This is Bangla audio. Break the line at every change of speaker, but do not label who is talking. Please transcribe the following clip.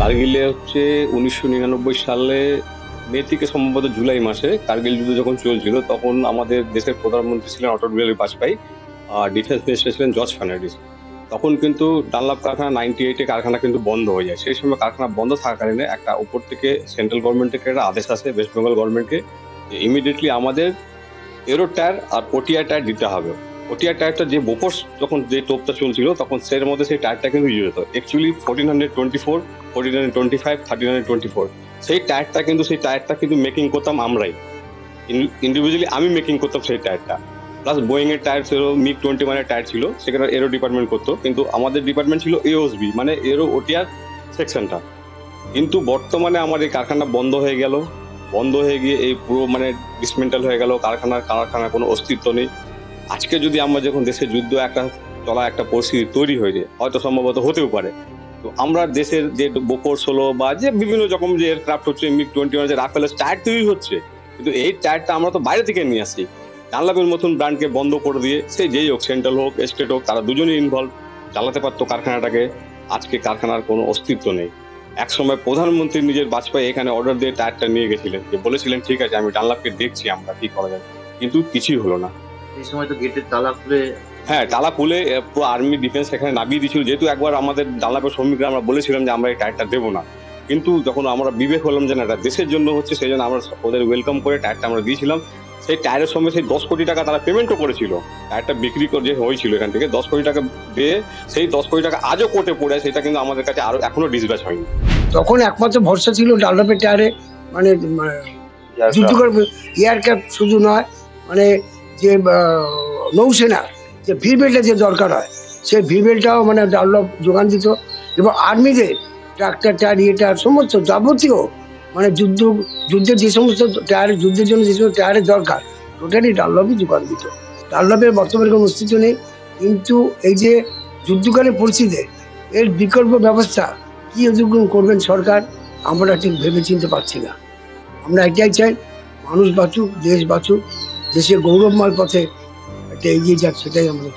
কার্গিলে হচ্ছে 1999 সালে মে থেকে সম্ভবত জুলাই মাসে কার্গিল যুদ্ধ যখন চলছিল, তখন আমাদের দেশের প্রধানমন্ত্রী ছিলেন অটল বিহারী বাজপেয়ী, আর ডিফেন্স মিনিস্টার ছিলেন জর্জ ফার্নান্ডিস। তখন কিন্তু ডানলপ কারখানা 98-এ কারখানা কিন্তু বন্ধ হয়ে যায়। সেই সময় কারখানা বন্ধ থাকাকালীন একটা উপর থেকে সেন্ট্রাল গভর্নমেন্ট থেকে একটা আদেশ আসে ওয়েস্ট বেঙ্গল গভর্নমেন্টকে, যে ইমিডিয়েটলি আমাদের এরো টায়ার আর ওটিআই টায়ার দিতে হবে। ওটিআই টায়ারটা যে বোফোর্স যখন যে টোপটা চলছিল, তখন সের মধ্যে সেই টায়ারটা কিন্তু ইউজ হতো। অ্যাকচুয়ালি 1424, 1425, 1324 সেই টায়ারটা কিন্তু মেকিং করতাম আমরাই, ইন্ডিভিজুয়ালি আমি মেকিং করতাম সেই টায়ারটা। প্লাস বোয়িং এর টায়ার ছিল, মিগ-21 এর টায়ার ছিল, সেখানে এরো ডিপার্টমেন্ট করতো, কিন্তু আমাদের ডিপার্টমেন্ট ছিল এওএসবি, মানে এরো ওটিআর সেকশনটা। কিন্তু বর্তমানে আমার এই কারখানা বন্ধ হয়ে গেল, বন্ধ হয়ে গিয়ে এই পুরো মানে ডিসমেন্টাল হয়ে গেল, কারখানার কোনো অস্তিত্ব নেই। আজকে যদি আমরা যখন দেশে যুদ্ধ একটা পরিস্থিতি তৈরি হয়ে যায়, হয়তো সম্ভবত হতেও পারে, তো আমরা দেশের যে বোফোর্স হলো বা যে বিভিন্ন রকম যে এয়ারক্রাফট হচ্ছে, মিগ-21 যে রাফেলের টায়ার তৈরি হচ্ছে, কিন্তু এই টায়ারটা আমরা তো বাইরে থেকে নিয়ে আসি। ডানলপের মতন ব্র্যান্ডকে বন্ধ করে দিয়ে সে যেই হোক, সেন্ট্রাল হোক, স্টেট হোক, তারা দুজনেই ইনভলভ, চালাতে পারতো কারখানাটাকে। আজকে কারখানার কোনো অস্তিত্ব নেই। একসময় প্রধানমন্ত্রী নিজের বাজপেয়ী এখানে অর্ডার দিয়ে টায়ারটা নিয়ে গেছিলেন, যে বলেছিলেন ঠিক আছে আমি ডানলপকে দেখছি আমরা কি করা যায়, কিন্তু কিছুই হলো না।
এই সময় তো গেটের তালা খুলে
হ্যাঁ, তালা খুলে পুরো আর্মি ডিফেন্স এখানে নামিয়ে দিয়েছিল। যেহেতু একবার আমাদের ডানলপের শ্রমিকরা আমরা বলেছিলাম যে আমরা এই টায়ারটা দেবো না, কিন্তু যখন আমরা বিবেক হলাম যে না এটা দেশের জন্য হচ্ছে, সেই জন্য আমরা ওদের ওয়েলকাম করে টায়ারটা আমরা দিয়েছিলাম। সেই টায়ারের সঙ্গে সেই 10 কোটি টাকা তারা পেমেন্টও করেছিল। টায়ারটা বিক্রি করে যে হয়েছিল এখান থেকে 10 কোটি টাকা দিয়ে, সেই 10 কোটি টাকা আজও কোর্টে পড়ে, সেটা কিন্তু আমাদের কাছে আরো এখনো ডিসব্যাচ হয়নি।
তখন একমাত্র ভরসা ছিল ডানলপের টায়ারে, মানে যুদ্ধকর এয়ারক্রাফট শুধু নয়, মানে যে নৌসেনা যে ভিবেলটা যে দরকার হয়, সেই ভিবেলটাও মানে ডানলপ যোগান দিত। এবং আর্মিদের ট্রাক্টর টায়ার সমস্ত যাবতীয় মানে যুদ্ধের যে সমস্ত টায়ার, যুদ্ধের জন্য যে সমস্ত টায়ারের দরকার, টোটালি ডানলপই যোগান দিত। ডানলপের বর্তমানে কোনো অস্তিত্ব নেই। কিন্তু এই যে যুদ্ধকালীন পরিস্থিতিতে এর বিকল্প ব্যবস্থা কি অধিগ্রহণ করবেন সরকার, আমরা ঠিক ভেবে চিনতে পারছি না। আমরা এটাই চাই, মানুষ বাঁচুক, দেশ বাঁচুক, দেশের গৌরবময় পথে একটা এগিয়ে যাক, সেটাই আমরা